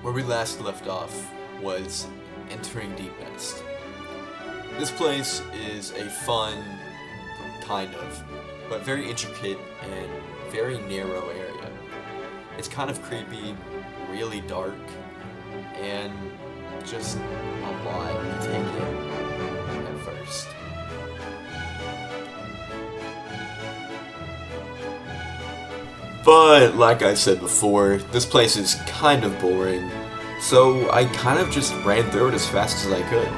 Where we last left off was entering Deep Nest. This place is a fun, kind of, but very intricate and very narrow area. It's kind of creepy, really dark, and just a lot to take in at first. But like I said before, this place is kind of boring, so I kind of just ran through it as fast as I could.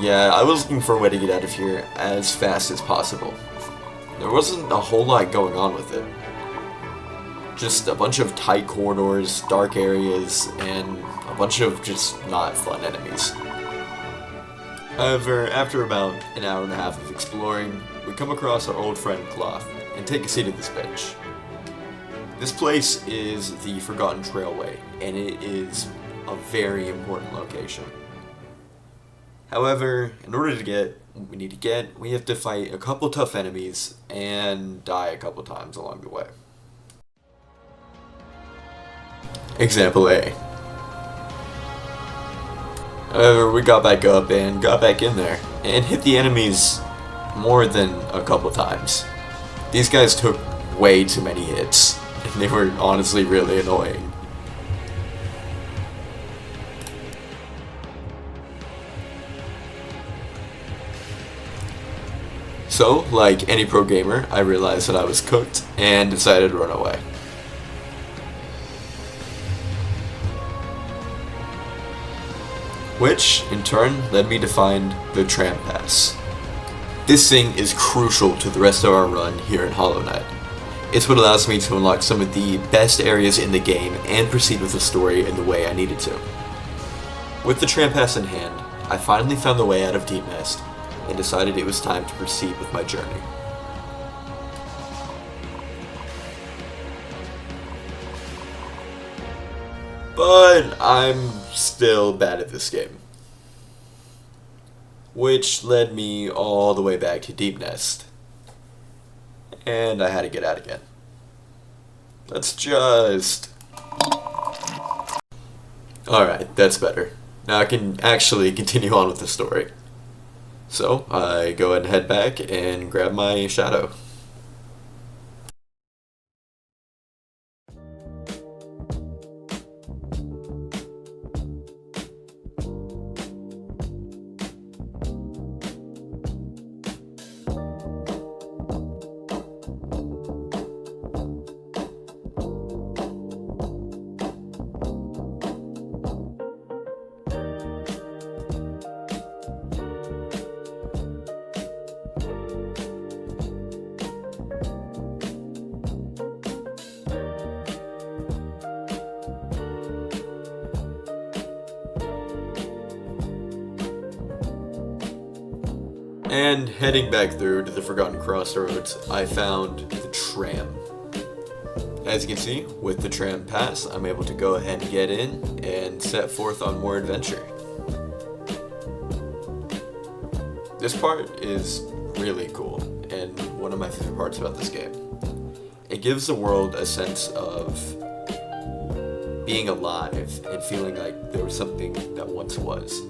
Yeah, I was looking for a way to get out of here as fast as possible. There wasn't a whole lot going on with it. Just a bunch of tight corridors, dark areas, and a bunch of just not fun enemies. However, after about an hour and a half of exploring, we come across our old friend Cloth and take a seat at this bench. This place is the Forgotten Trailway, and it is a very important location. However, in order to get what we need to get, we have to fight a couple tough enemies and die a couple times along the way. Example A. However, we got back up and got back in there and hit the enemies more than a couple times. These guys took way too many hits, and they were honestly really annoying. So, like any pro gamer, I realized that I was cooked and decided to run away. Which, in turn, led me to find the Tram Pass. This thing is crucial to the rest of our run here in Hollow Knight. It's what allows me to unlock some of the best areas in the game and proceed with the story in the way I needed to. With the Tram Pass in hand, I finally found the way out of Deep Nest and decided it was time to proceed with my journey. But I'm still bad at this game. Which led me all the way back to Deep Nest. And I had to get out again. Let's just... Alright, that's better. Now I can actually continue on with the story. So, I go ahead and head back and grab my shadow. And heading back through to the Forgotten Crossroads, I found the tram. As you can see, with the tram pass, I'm able to go ahead and get in and set forth on more adventure. This part is really cool, and one of my favorite parts about this game. It gives the world a sense of being alive and feeling like there was something that once was.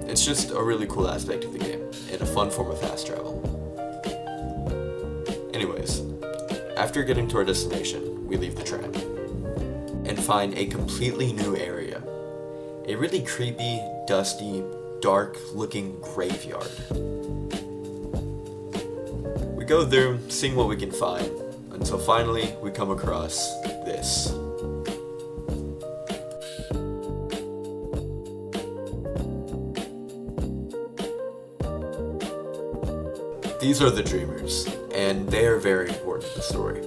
It's just a really cool aspect of the game, and a fun form of fast travel. Anyways, after getting to our destination, we leave the tram, and find a completely new area. A really creepy, dusty, dark-looking graveyard. We go there, seeing what we can find, until finally we come across this. These are the Dreamers, and they are very important to the story.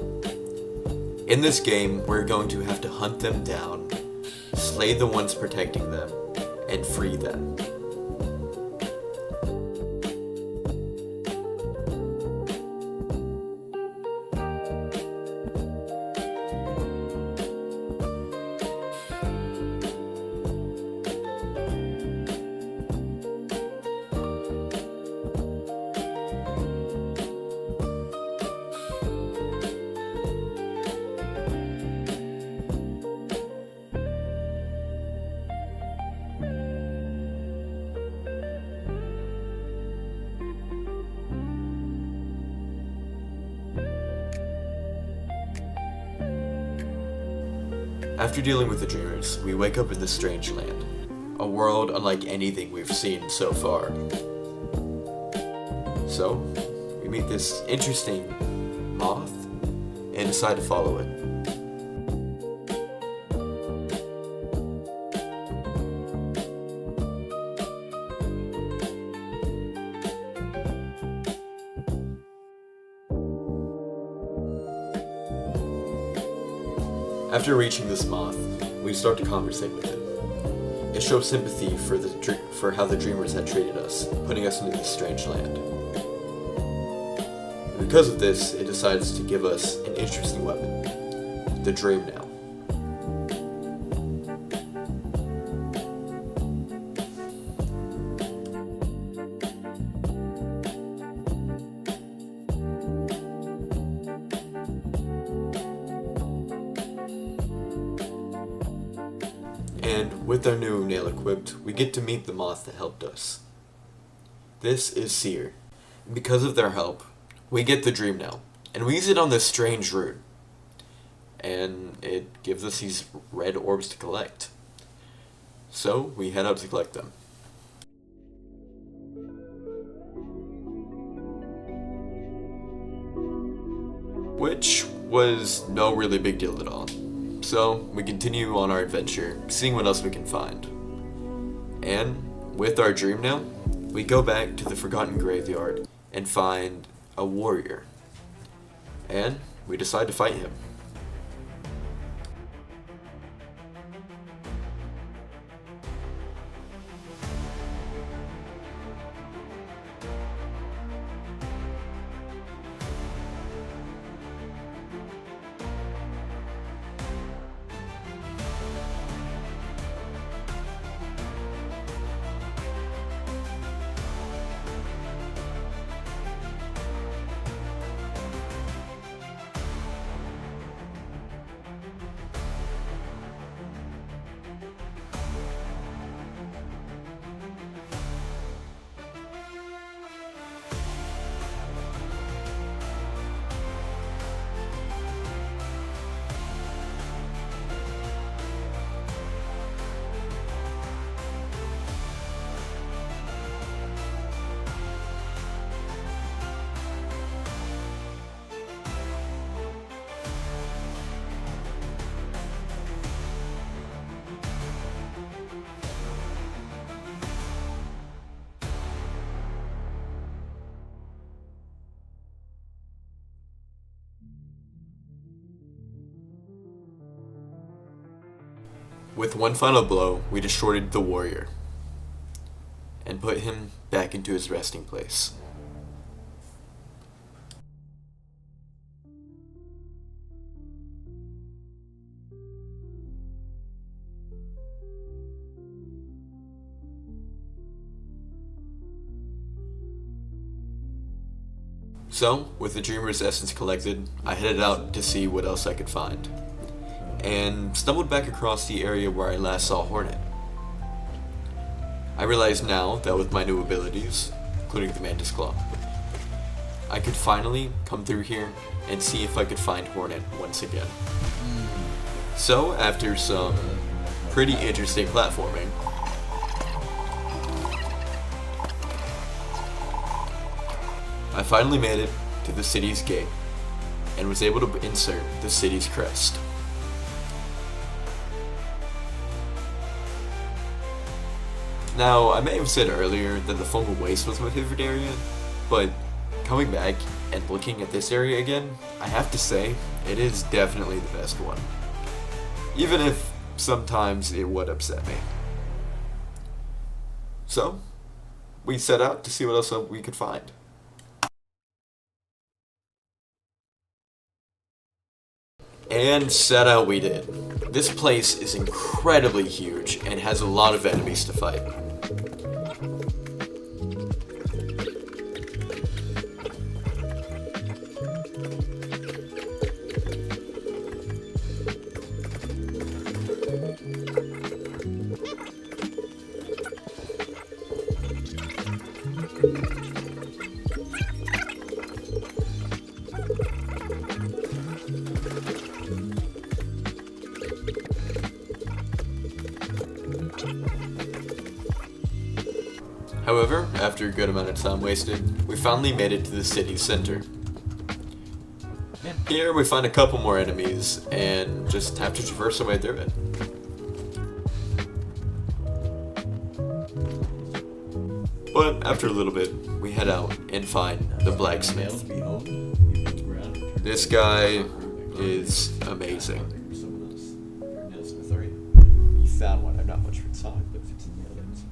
In this game, we're going to have to hunt them down, slay the ones protecting them, and free them. After dealing with the dreamers, we wake up in this strange land, a world unlike anything we've seen so far. So, we meet this interesting moth and decide to follow it. After reaching this moth, we start to conversate with it. It shows sympathy for how the dreamers had treated us, putting us into this strange land. And because of this, it decides to give us an interesting weapon, the Dream Nail. And with our new nail equipped, we get to meet the moth that helped us. This is Seer. Because of their help, we get the Dream Nail, and we use it on this strange route. And it gives us these red orbs to collect. So we head out to collect them. Which was no really big deal at all. So we continue on our adventure, seeing what else we can find. And with our Dream Nail, we go back to the Forgotten Graveyard and find a warrior. And we decide to fight him. With one final blow, we destroyed the warrior and put him back into his resting place. So, with the Dreamer's essence collected, I headed out to see what else I could find, and stumbled back across the area where I last saw Hornet. I realize now that with my new abilities, including the Mantis Claw, I could finally come through here and see if I could find Hornet once again. So, after some pretty interesting platforming, I finally made it to the city's gate and was able to insert the city's crest. Now, I may have said earlier that the Fungal Waste was my favorite area, but coming back and looking at this area again, I have to say, it is definitely the best one. Even if sometimes it would upset me. So, we set out to see what else we could find. And set out we did. This place is incredibly huge and has a lot of enemies to fight. However, after a good amount of time wasted, we finally made it to the city center. Here we find a couple more enemies and just have to traverse our way through it. But after a little bit, we head out and find the blacksmith. This guy is amazing. You found one. I'm not much for talk, but if it's in the others,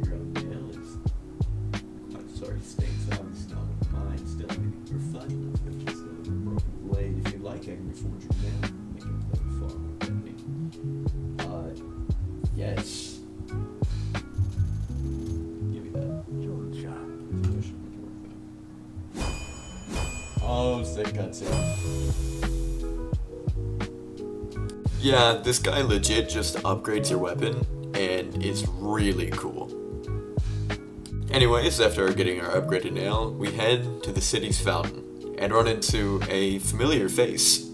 your own nail is quite sorry states on stone of mine. Still, maybe you're fun. But just a broken blade. If you like, I can reforge your nail. Make it play far more deadly. Yes. Give me that. Good job. Oh, sick cutscene. Yeah, this guy legit just upgrades your weapon and is really cool. Anyways, after getting our upgraded nail, we head to the city's fountain and run into a familiar face.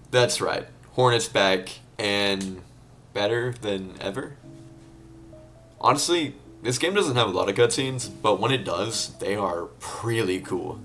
That's right, Hornet's back, and better than ever. Honestly, this game doesn't have a lot of cutscenes, but when it does, they are really cool.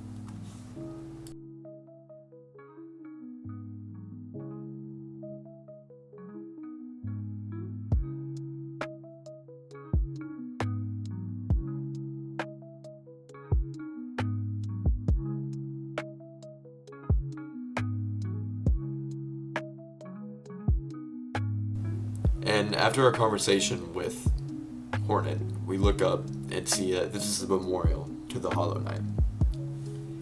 And after our conversation with Hornet, we look up and see this is a memorial to the Hollow Knight.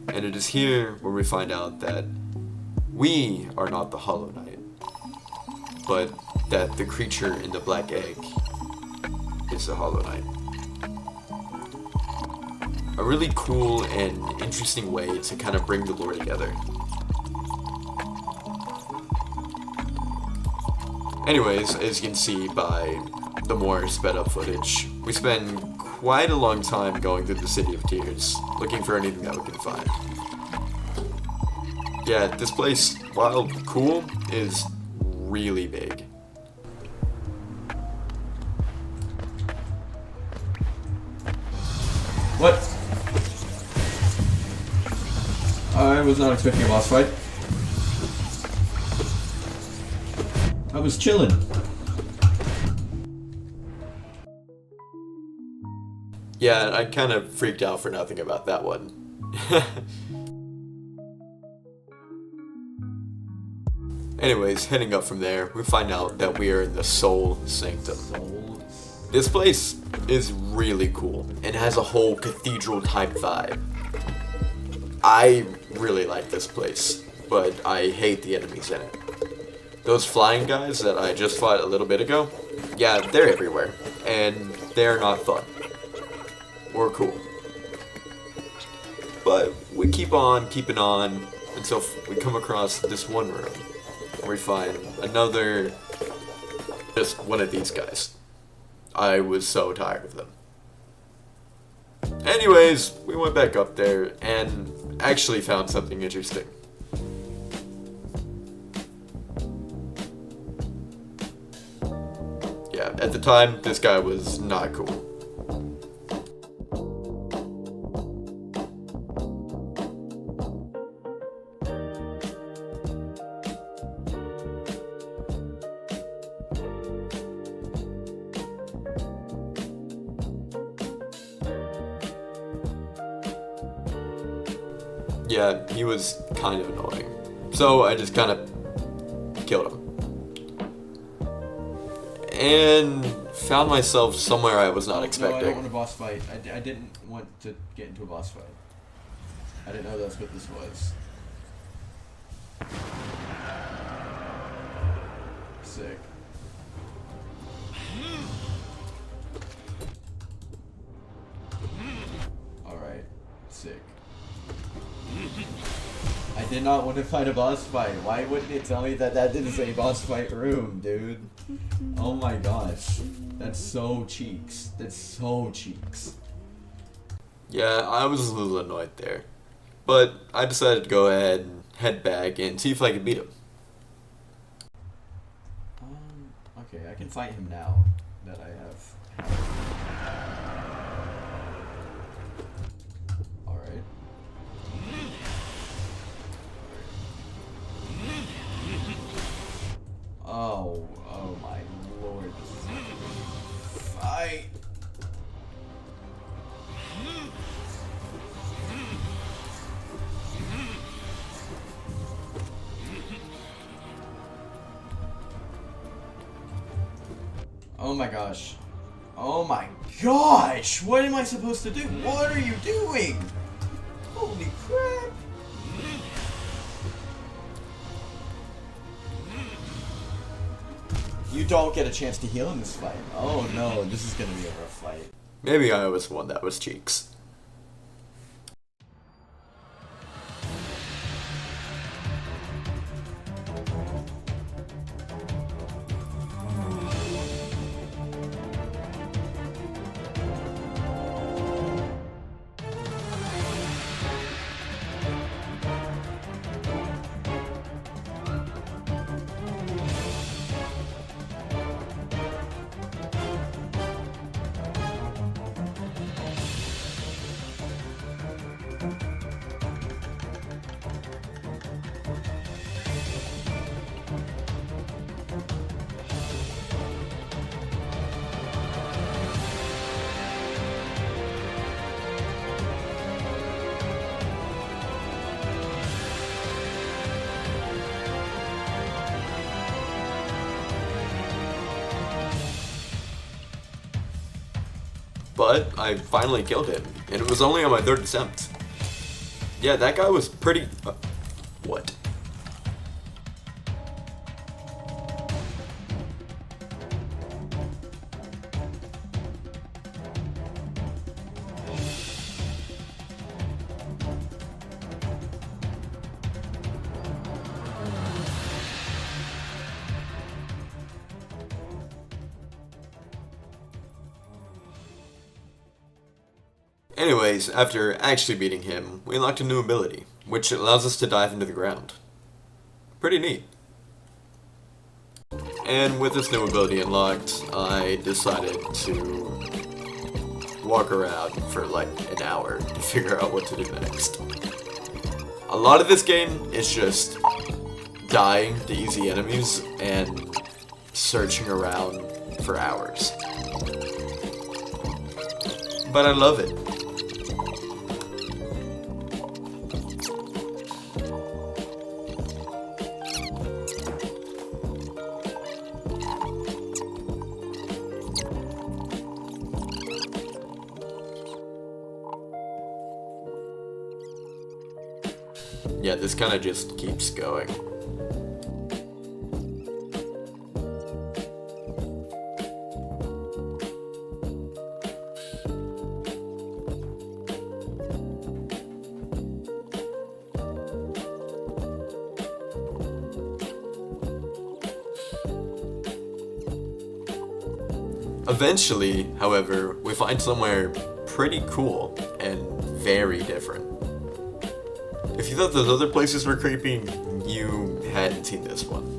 And it is here where we find out that we are not the Hollow Knight, but that the creature in the black egg is the Hollow Knight. A really cool and interesting way to kind of bring the lore together. Anyways, as you can see by the more sped up footage, we spend quite a long time going through the City of Tears, looking for anything that we can find. Yeah, this place, while cool, is really big. What? I was not expecting a boss fight. I was chilling. Yeah, I kind of freaked out for nothing about that one. Anyways, heading up from there, we find out that we are in the Soul Sanctum. This place is really cool and has a whole cathedral type vibe. I really like this place, but I hate the enemies in it. Those flying guys that I just fought a little bit ago, yeah, they're everywhere, and they're not fun or cool. But we keep on keeping on until we come across this one room where we find another, just one of these guys. I was so tired of them. Anyways, we went back up there and actually found something interesting. Yeah, at the time, this guy was not cool. Yeah, he was kind of annoying. So I just kind of killed him. And found myself somewhere I was not expecting. No, I don't want a boss fight. I didn't want to get into a boss fight. I didn't know that's what this was. Sick. Alright. Sick. I did not want to fight a boss fight. Why wouldn't it tell me that that is a boss fight room, dude? Oh my gosh. That's so cheeks. That's so cheeks. Yeah, I was a little annoyed there. But I decided to go ahead and head back and see if I could beat him. Okay, I can fight him now that I have. Alright. Oh my lord. Fight! Oh my gosh. Oh my gosh! What am I supposed to do? What are you doing? Holy crap! You don't get a chance to heal in this fight. Oh no, this is gonna be a rough fight. Maybe I was the one that was cheeks. But I finally killed him, and it was only on my third attempt. Yeah, that guy was pretty... what? Anyways, after actually beating him, we unlocked a new ability, which allows us to dive into the ground. Pretty neat. And with this new ability unlocked, I decided to walk around for like an hour to figure out what to do next. A lot of this game is just dying to easy enemies and searching around for hours. But I love it. Yeah, this kind of just keeps going. Eventually, however, we find somewhere pretty cool and very different. If you thought those other places were creepy, you hadn't seen this one.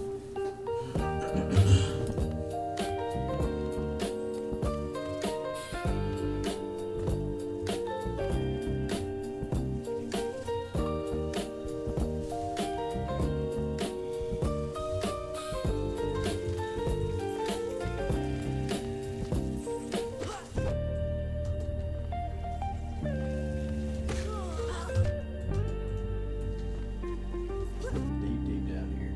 Deep down here.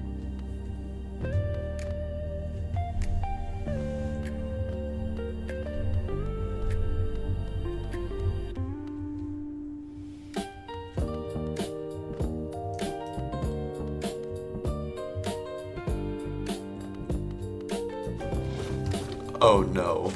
Oh no.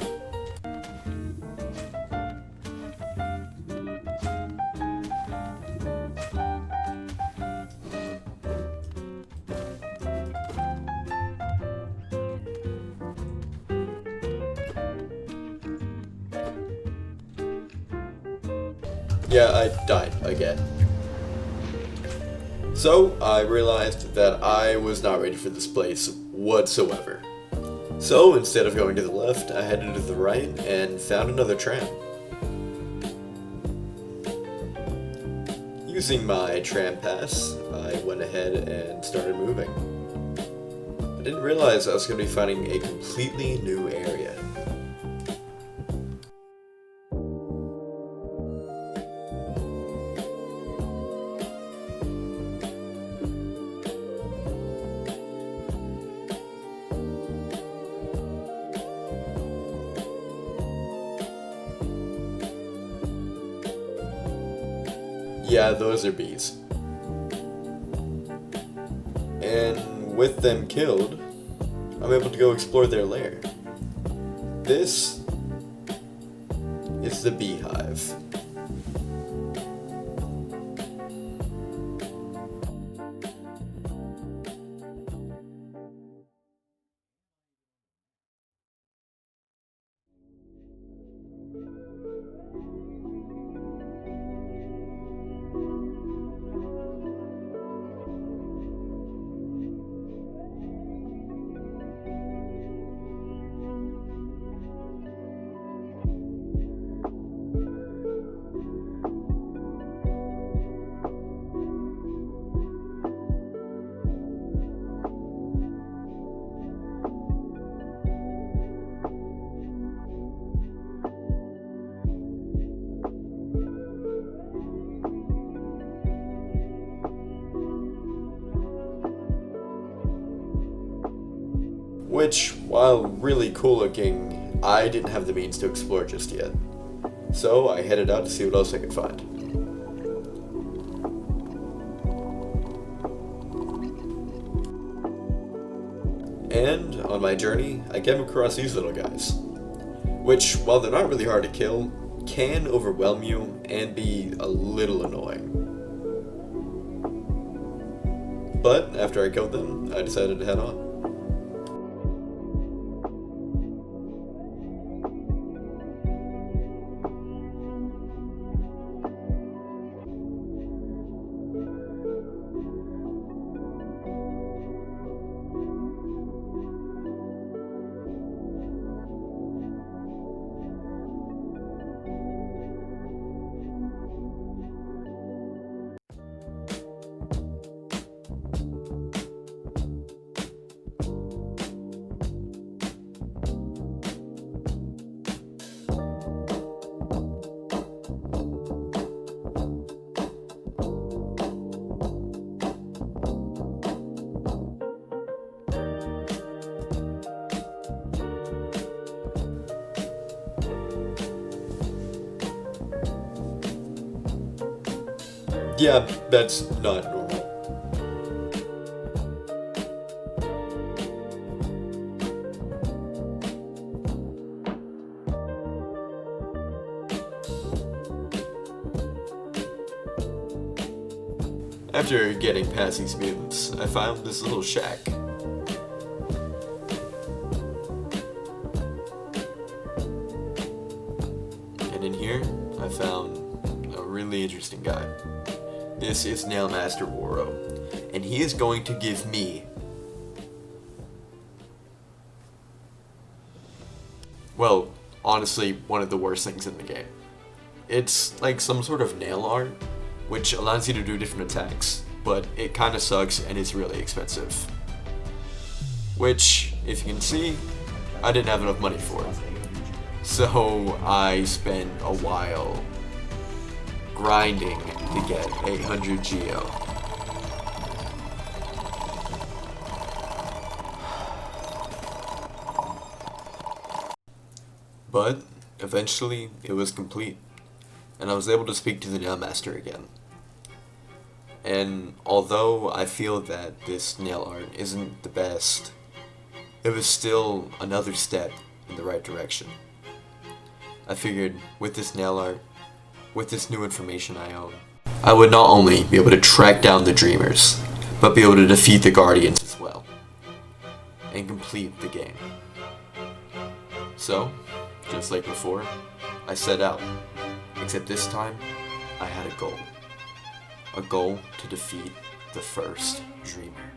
Yeah, I died again. So, I realized that I was not ready for this place whatsoever. So, instead of going to the left, I headed to the right and found another tram. Using my tram pass, I went ahead and started moving. I didn't realize I was going to be finding a completely new area. Yeah, those are bees. And with them killed, I'm able to go explore their lair. This is the beehive. Which, while really cool looking, I didn't have the means to explore just yet. So I headed out to see what else I could find. And on my journey, I came across these little guys, which, while they're not really hard to kill, can overwhelm you and be a little annoying. But after I killed them, I decided to head on. Yeah, that's not normal. After getting past these mutants, I found this little shack. And in here, I found a really interesting guy. This is Nailmaster Waro, and he is going to give me, well, honestly, one of the worst things in the game. It's like some sort of nail art, which allows you to do different attacks, but it kinda sucks and it's really expensive. Which, if you can see, I didn't have enough money for it. So I spent a while grinding to get 800 Geo. But eventually it was complete, and I was able to speak to the Nailmaster again. And although I feel that this nail art isn't the best, it was still another step in the right direction. I figured with this nail art, with this new information I own, I would not only be able to track down the Dreamers, but be able to defeat the Guardians as well, and complete the game. So, just like before, I set out, except this time, I had a goal. A goal to defeat the first dreamer.